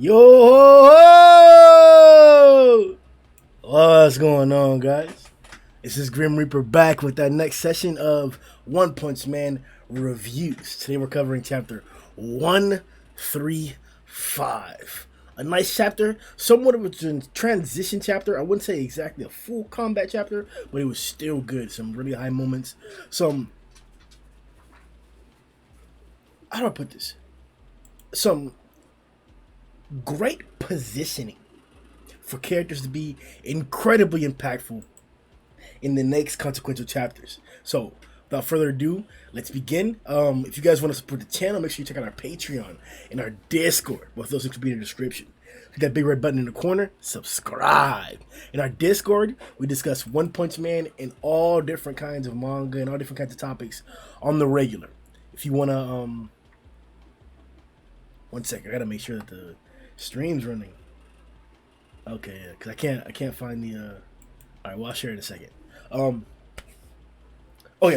Yo! What's going on, guys? This is Grim Reaper back with that next session of One Punch Man reviews. Today we're covering chapter 135. A nice chapter, somewhat of a transition chapter. I wouldn't say exactly a full combat chapter, but it was still good. Some really high moments. How do I put this? Some great positioning for characters to be incredibly impactful in the next consequential chapters. So, without further ado, let's begin. If you guys want to support the channel, make sure you check out our Patreon and our Discord. Both those links will be in the description. Hit that big red button in the corner, subscribe. In our Discord, we discuss One Punch Man and all different kinds of manga and all different kinds of topics on the regular. If you want to, one second, I gotta make sure that the stream's running. Okay, yeah, because I can't find the, all right, well, I'll share it in a second. Okay,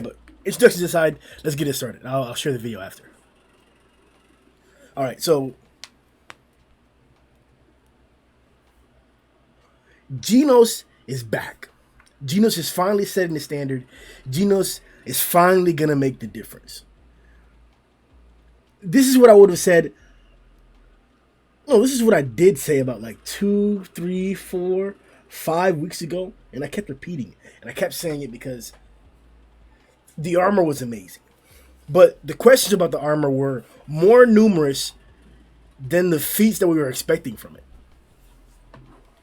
but introductions aside, let's get it started. I'll share the video after. All right, so Genos is back. Genos is finally setting the standard. Genos is finally gonna make the difference. This is what I would have said. No, this is what I did say about like 2, 3, 4, 5 weeks ago, and I kept repeating it. And I kept saying it because the armor was amazing. But the questions about the armor were more numerous than the feats that we were expecting from it.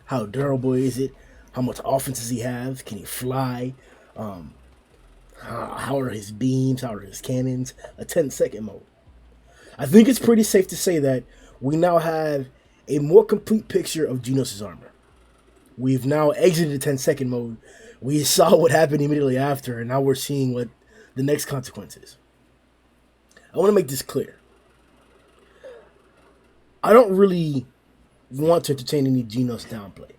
How durable is it? How much offense does he have? Can he fly? How are his beams? How are his cannons? A 10-second mode. I think it's pretty safe to say that we now have a more complete picture of Genos' armor. We've now exited the 10-second mode. We saw what happened immediately after, and now we're seeing what the next consequence is. I want to make this clear. I don't really want to entertain any Genos downplay,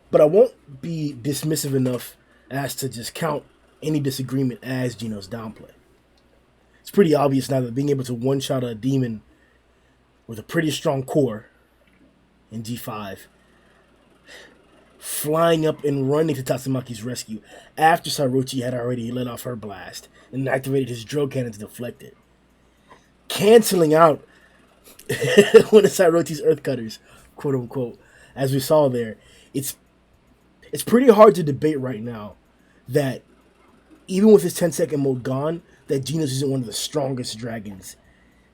but I won't be dismissive enough as to just count any disagreement as Genos downplay. It's pretty obvious now that being able to one-shot a demon with a pretty strong core in G5, flying up and running to Tatsumaki's rescue after Sairochi had already let off her blast and activated his drill cannon to deflect it, canceling out one of Sairochi's earth cutters, quote unquote, as we saw there. It's pretty hard to debate right now that even with his 10-second mode gone, that Genos isn't one of the strongest dragons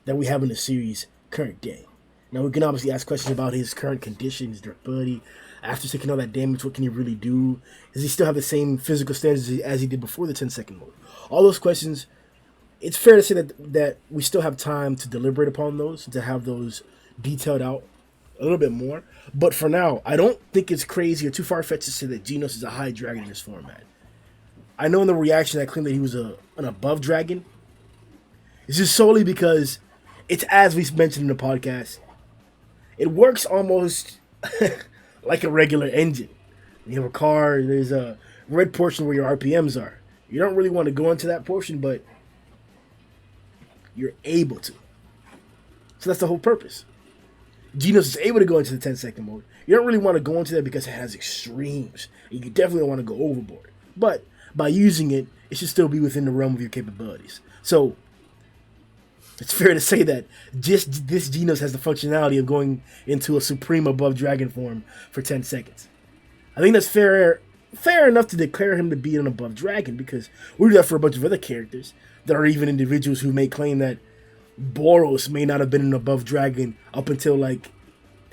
that we have in the series current day. Now, we can obviously ask questions about his current condition, his durability. After taking all that damage, what can he really do? Does he still have the same physical standards as he did before the 10-second mode? All those questions, it's fair to say that we still have time to deliberate upon those, to have those detailed out a little bit more. But for now, I don't think it's crazy or too far-fetched to say that Genos is a high dragon in this format. I know in the reaction I claimed that he was an above dragon. It's just solely because it's as we mentioned in the podcast. It works almost like a regular engine. You have a car, there's a red portion where your RPMs are. You don't really want to go into that portion, but you're able to. So that's the whole purpose. Genos is able to go into the 10-second mode. You don't really want to go into that because it has extremes. You definitely don't want to go overboard. But by using it, it should still be within the realm of your capabilities. So it's fair to say that just this Genos has the functionality of going into a supreme above dragon form for 10 seconds. I think that's fair enough to declare him to be an above dragon, because we do that for a bunch of other characters. There are even individuals who may claim that Boros may not have been an above dragon up until like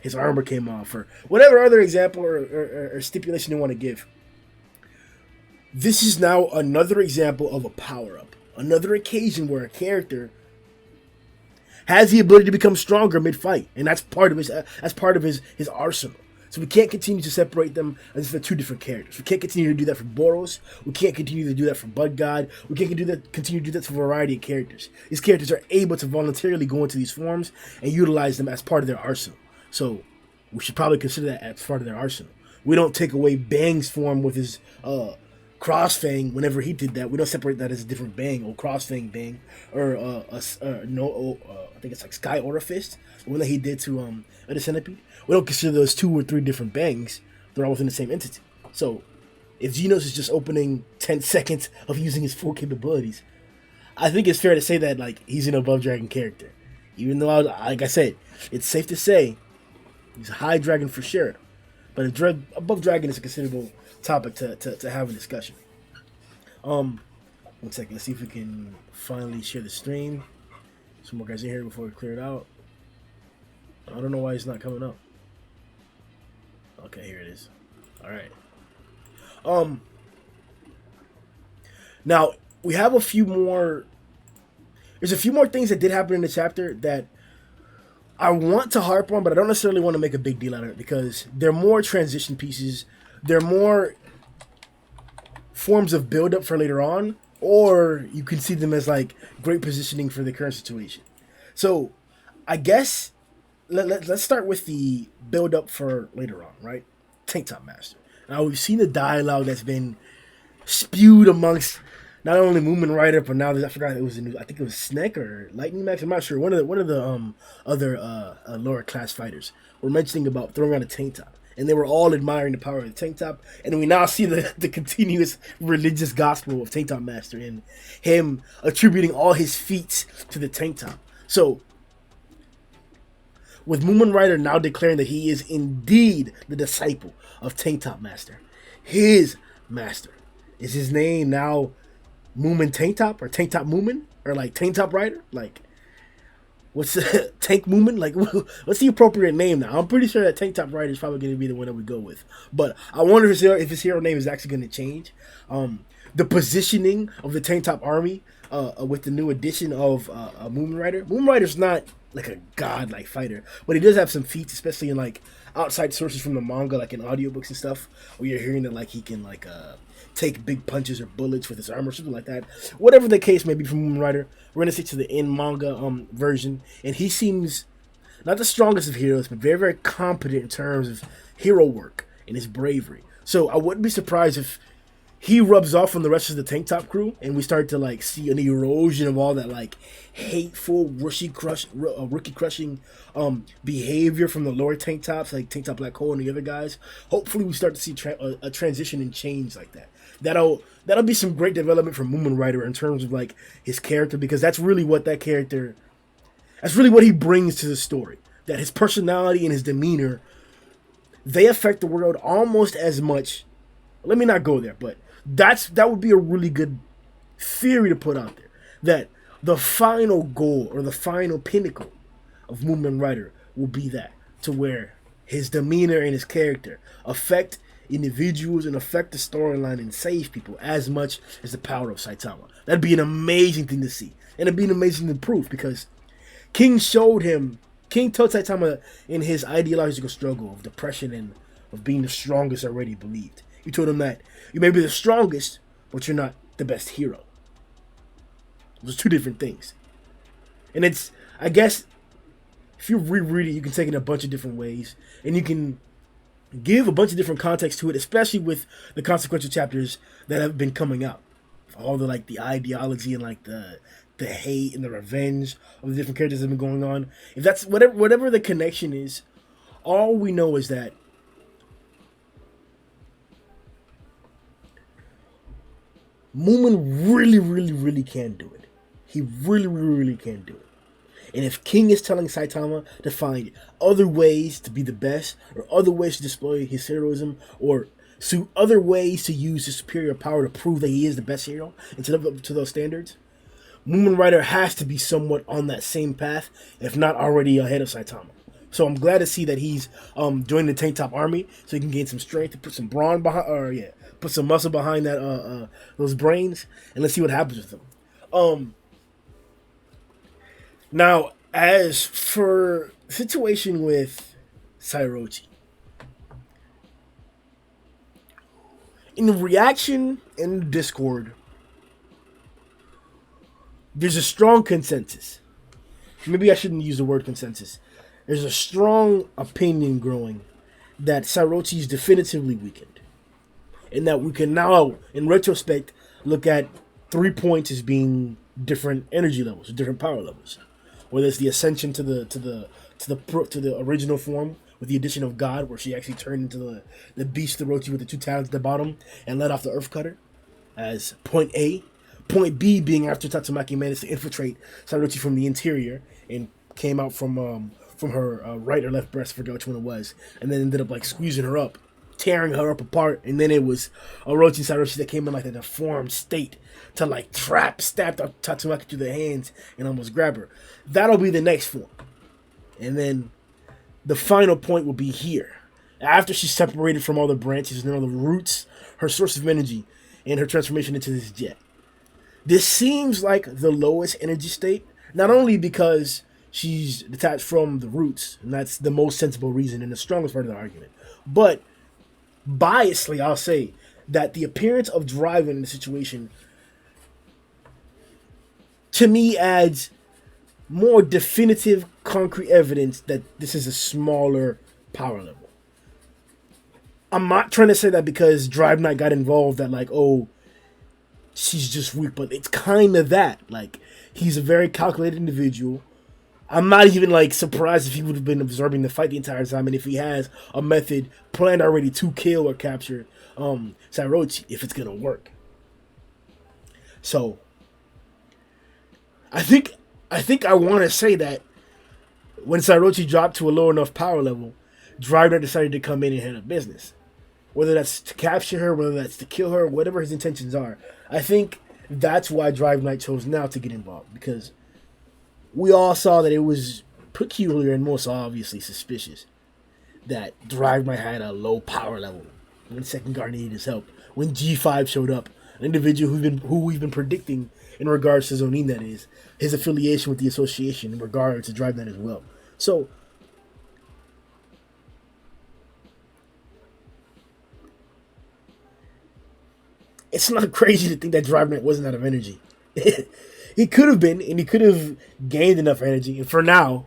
his armor came off, or whatever other example or stipulation you want to give. This is now another example of a power-up. Another occasion where a character has the ability to become stronger mid-fight, and that's part of his arsenal. So we can't continue to separate them as if they're two different characters. We can't continue to do that for Boros. We can't continue to do that for Bud God. We can't continue to do that for a variety of characters. These characters are able to voluntarily go into these forms and utilize them as part of their arsenal. So we should probably consider that as part of their arsenal. We don't take away Bang's form with his Crossfang, whenever he did that, we don't separate that as a different bang or Crossfang bang or I think it's like Sky Aura Fist, the one that he did to the Centipede. We don't consider those 2 or 3 different bangs. They're all within the same entity. So if Genos is just opening 10 seconds of using his full capabilities, I think it's fair to say that like he's an above dragon character. Even though, like I said, it's safe to say he's a high dragon for sure. But above dragon is a considerable topic to have a discussion. 1 second. Let's see if we can finally share the stream. Some more guys in here before we clear it out. I don't know why it's not coming up. Okay, here it is. All right. Now we have a few more. There's a few more things that did happen in the chapter that I want to harp on, but I don't necessarily want to make a big deal out of it because they're more transition pieces. They're more forms of build-up for later on, or you can see them as like great positioning for the current situation. So I guess let's start with the build-up for later on, right? Tank Top Master. Now we've seen the dialogue that's been spewed amongst not only Moomin Rider, but now I forgot it was I think it was Snake or Lightning Max. I'm not sure. One of the other lower class fighters were mentioning about throwing on a tank top, and they were all admiring the power of the tank top. And we now see the continuous religious gospel of Tank Top Master and him attributing all his feats to the tank top. So with Moomin Rider now declaring that he is indeed the disciple of Tank Top Master, his master, is his name now Moomin Tank Top or Tank Top Moomin or like Tank Top Rider? Like, what's Tank Moomin? Like, what's the appropriate name now? I'm pretty sure that Tank Top Rider is probably going to be the one that we go with. But I wonder if his hero name is actually going to change. The positioning of the Tank Top army with the new addition of Moomin Rider. Moomin Rider's not like a god-like fighter, but he does have some feats, especially in like outside sources from the manga, like in audiobooks and stuff, where you're hearing that like he can like take big punches or bullets with his armor, something like that. Whatever the case may be for Moomin Rider, we're gonna stick to the in-manga version, and he seems not the strongest of heroes, but very, very competent in terms of hero work and his bravery. So I wouldn't be surprised if he rubs off on the rest of the Tank Top crew, and we start to like see an erosion of all that like hateful rookie crushing behavior from the lower Tank Tops, like Tank Top Black Hole and the other guys. Hopefully, we start to see a transition and change like that. That'll be some great development for Moomin Rider in terms of like his character, because that's really what he brings to the story. That his personality and his demeanor, they affect the world almost as much. Let me not go there, but that would be a really good theory to put out there. That the final goal or the final pinnacle of Moomin Rider will be that, to where his demeanor and his character affect individuals and affect the storyline and save people as much as the power of Saitama. That'd be an amazing thing to see, and it'd be an amazing thing to prove, because King told Saitama in his ideological struggle of depression and of being the strongest already believed. You told him that you may be the strongest, but you're not the best hero. Those are 2 different things. And it's, I guess, if you reread it, you can take it in a bunch of different ways. And you can give a bunch of different context to it, especially with the consequential chapters that have been coming out. All the, like, the ideology and, like, the hate and the revenge of the different characters that have been going on. If that's, whatever the connection is, all we know is that Moomin really, really, really can do it. He really, really, really can do it. And if King is telling Saitama to find other ways to be the best, or other ways to display his heroism, or other ways to use his superior power to prove that he is the best hero and to live up to those standards, Moomin Rider has to be somewhat on that same path, if not already ahead of Saitama. So I'm glad to see that he's joining the Tank Top army, so he can gain some strength to put some brawn behind, put some muscle behind that those brains, and let's see what happens with them. Now, as for the situation with Sairochi, in the reaction in the Discord, there's a strong consensus. Maybe I shouldn't use the word consensus. There's a strong opinion growing that Sairochi is definitively weakened. and that we can now, in retrospect, look at 3 points as being different energy levels, different power levels. Whether it's the ascension to the original form with the addition of God, where she actually turned into the beast Orochi with the two talons at the bottom and let off the Earth Cutter as point A. Point B being after Tatsumaki managed to infiltrate Sadarochi from the interior and came out from her right or left breast, I forget which one it was, and then ended up like squeezing her up, tearing her up apart, and then it was Orochi and Sadarochi that came in like a deformed state to like stab Tatsumaki through the hands and almost grab her. That'll be the next form. And then the final point will be here. After she's separated from all the branches and all the roots, her source of energy, and her transformation into this jet. This seems like the lowest energy state, not only because she's detached from the roots, and that's the most sensible reason and the strongest part of the argument, but biasly, I'll say that the appearance of Drive in the situation, to me, adds more definitive, concrete evidence that this is a smaller power level. I'm not trying to say that because Drive Knight got involved that like, oh, she's just weak, but it's kind of that. Like, he's a very calculated individual. I'm not even like surprised if he would have been absorbing the fight the entire time, and if he has a method planned already to kill or capture Sadarochi, if it's gonna work. So I think I want to say that when Sadarochi dropped to a low enough power level, Drive Knight decided to come in and handle business. Whether that's to capture her, whether that's to kill her, whatever his intentions are, I think that's why Drive Knight chose now to get involved, because we all saw that it was peculiar and most obviously suspicious that Drive Knight had a low power level when Second Guard needed his help. When G5 showed up, an individual who we've been predicting in regards to Zhoniin, that is, his affiliation with the association in regards to Drive Knight as well. So it's not crazy to think that Drive Knight wasn't out of energy. He could have been, and he could have gained enough energy. And for now,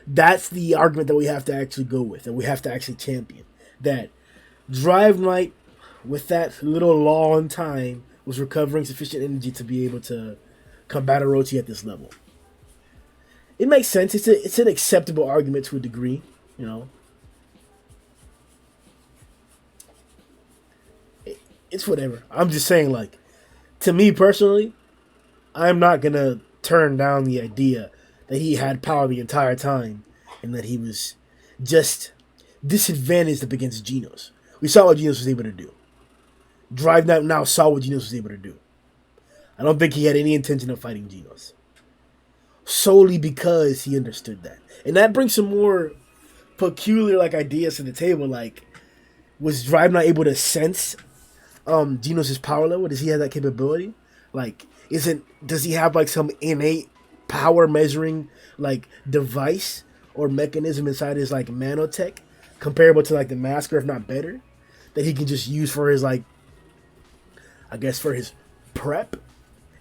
that's the argument that we have to actually go with, that we have to actually champion. That Drive Knight, with that little lull in time, was recovering sufficient energy to be able to combat Orochi at this level. It makes sense. It's an acceptable argument to a degree, you know. It's whatever. I'm just saying, like, to me personally, I'm not going to turn down the idea that he had power the entire time and that he was just disadvantaged up against Genos. We saw what Genos was able to do. Drive Knight now saw what Genos was able to do. I don't think he had any intention of fighting Genos, solely because he understood that. And that brings some more peculiar like ideas to the table. Like, was Drive Knight able to sense Genos' power level? Does he have that capability? Like, does he have like some innate power measuring like device or mechanism inside his like nanotech comparable to like the Masker, if not better, that he can just use for his like, I guess, for his prep?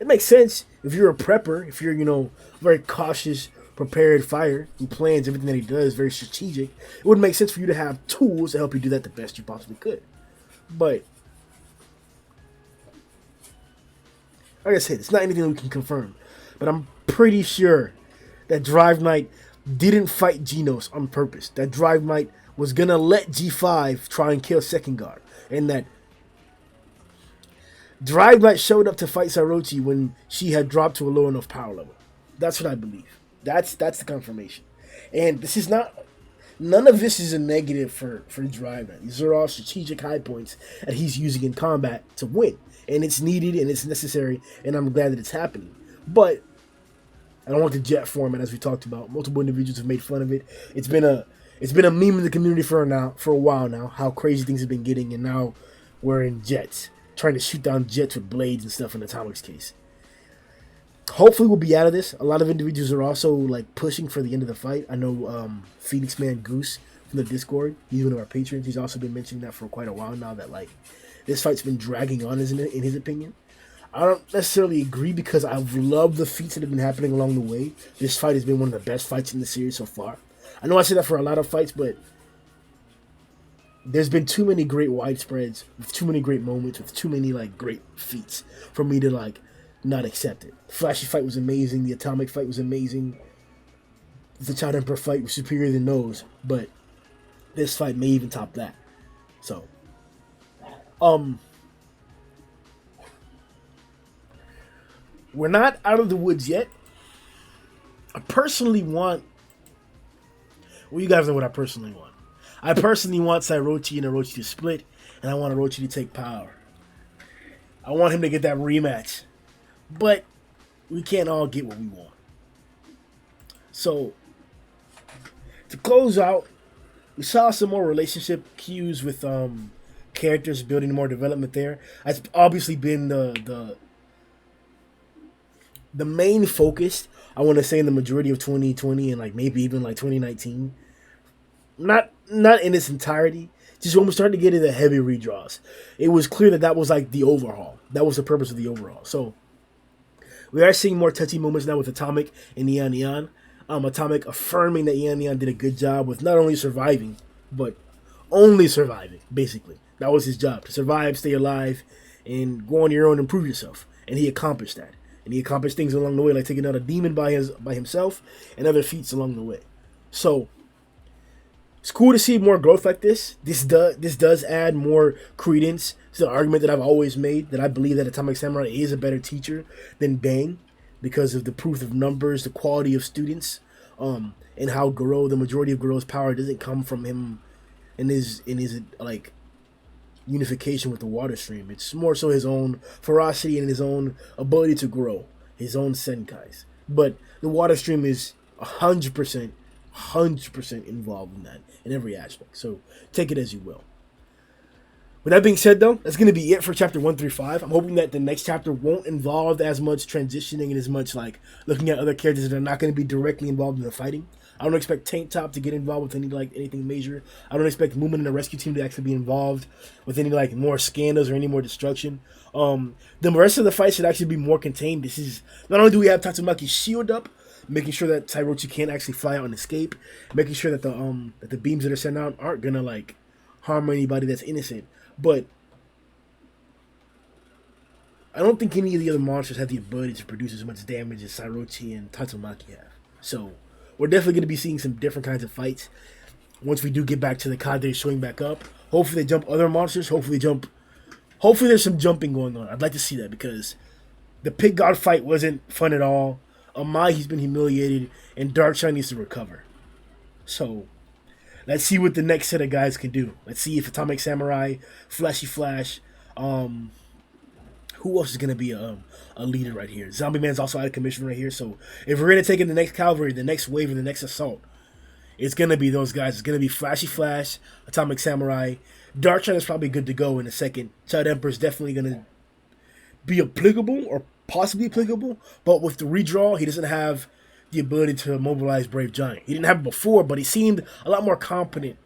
It makes sense if you're a prepper, if you're, you know, very cautious, prepared fighter who plans everything that he does, very strategic. It would make sense for you to have tools to help you do that the best you possibly could. But like I said, it's not anything that we can confirm. But I'm pretty sure that Drive Knight didn't fight Genos on purpose. That Drive Knight was going to let G5 try and kill Second Guard. And that Drive Knight showed up to fight Sadarochi when she had dropped to a low enough power level. That's what I believe. That's the confirmation. And this is not... None of this is a negative for Drive Knight. These are all strategic high points that he's using in combat to win. And it's needed and it's necessary, and I'm glad that it's happening. But I don't want the jet format, as we talked about. Multiple individuals have made fun of it. It's been a meme in the community for a while now, how crazy things have been getting, and now we're in jets, trying to shoot down jets with blades and stuff in Atomic's case. Hopefully we'll be out of this. A lot of individuals are also like pushing for the end of the fight. I know Phoenix Man Goose from the Discord, he's one of our patrons. He's also been mentioning that for quite a while now, that like this fight's been dragging on, in his opinion. I don't necessarily agree, because I've loved the feats that have been happening along the way. This fight has been one of the best fights in the series so far. I know I say that for a lot of fights, but There's been too many great widespreads, with too many great moments, with too many like great feats for me to like not accept it. The Flashy fight was amazing. The Atomic fight was amazing. The Child Emperor fight was superior than those, but this fight may even top that. So, um, we're not out of the woods yet. I personally want. Well, you guys know what I personally want. I personally want Sairochi and Orochi to split, and I want Orochi to take power. I want him to get that rematch. But we can't all get what we want. So, to close out, we saw some more relationship cues with characters building more development there. That's obviously been the main focus, I want to say, in the majority of 2020 and like maybe even like 2019. Not in its entirety. Just when we started to get into heavy redraws, it was clear that that was like the overhaul. That was the purpose of the overhaul. So we are seeing more touchy moments now with Atomic and Neon Neon. Atomic affirming that Neon Neon did a good job with not only surviving, but only surviving, basically. That was his job, to survive, stay alive, and go on your own and prove yourself. And he accomplished that. And he accomplished things along the way, like taking out a demon by himself and other feats along the way. So it's cool to see more growth like this. This does add more credence to the argument that I've always made, that I believe that Atomic Samurai is a better teacher than Bang because of the proof of numbers, the quality of students, and how Garou, the majority of Garou's power doesn't come from him in his like unification with the water stream. It's more so his own ferocity and his own ability to grow, his own senkais. But the water stream is 100% involved in that in every aspect. So take it as you will. With that being said, though, that's going to be it for chapter 135. I'm hoping that the next chapter won't involve as much transitioning and as much like looking at other characters that are not going to be directly involved in the fighting. I don't expect Tank Top to get involved with anything major. I don't expect Moomin and the rescue team to actually be involved with any like more scandals or any more destruction. The rest of the fight should actually be more contained. This is not only do we have Tatsumaki's shield up, making sure that Sairochi can't actually fly out and escape, making sure that the beams that are sent out aren't gonna like harm anybody that's innocent. But I don't think any of the other monsters have the ability to produce as much damage as Sairochi and Tatsumaki have. So we're definitely going to be seeing some different kinds of fights once we do get back to the cadre showing back up. Hopefully they jump other monsters. Hopefully there's some jumping going on. I'd like to see that because the Pig God fight wasn't fun at all. Amai, he's been humiliated, and Darkshine needs to recover. So let's see what the next set of guys can do. Let's see if Atomic Samurai, Flashy Flash, who else is going to be a leader right here? Zombie Man's also out of commission right here. So if we're going to take in the next cavalry, the next wave, or the next assault, it's going to be those guys. It's going to be Flashy Flash, Atomic Samurai. Darkshine is probably good to go in a second. Child Emperor is definitely going to be applicable or possibly applicable. But with the redraw, he doesn't have the ability to mobilize Brave Giant. He didn't have it before, but he seemed a lot more competent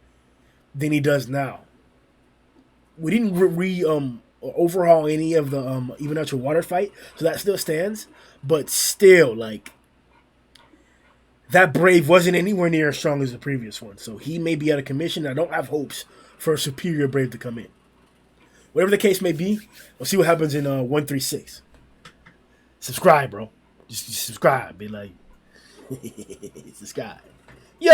than he does now. We didn't overhaul any of the even out your water fight, so that still stands. But still, like, that Brave wasn't anywhere near as strong as the previous one, so he may be out of commission. I don't have hopes for a superior Brave to come in. Whatever the case may be, we'll see what happens in 136. Subscribe, bro. Just subscribe. Be like, subscribe. Yo!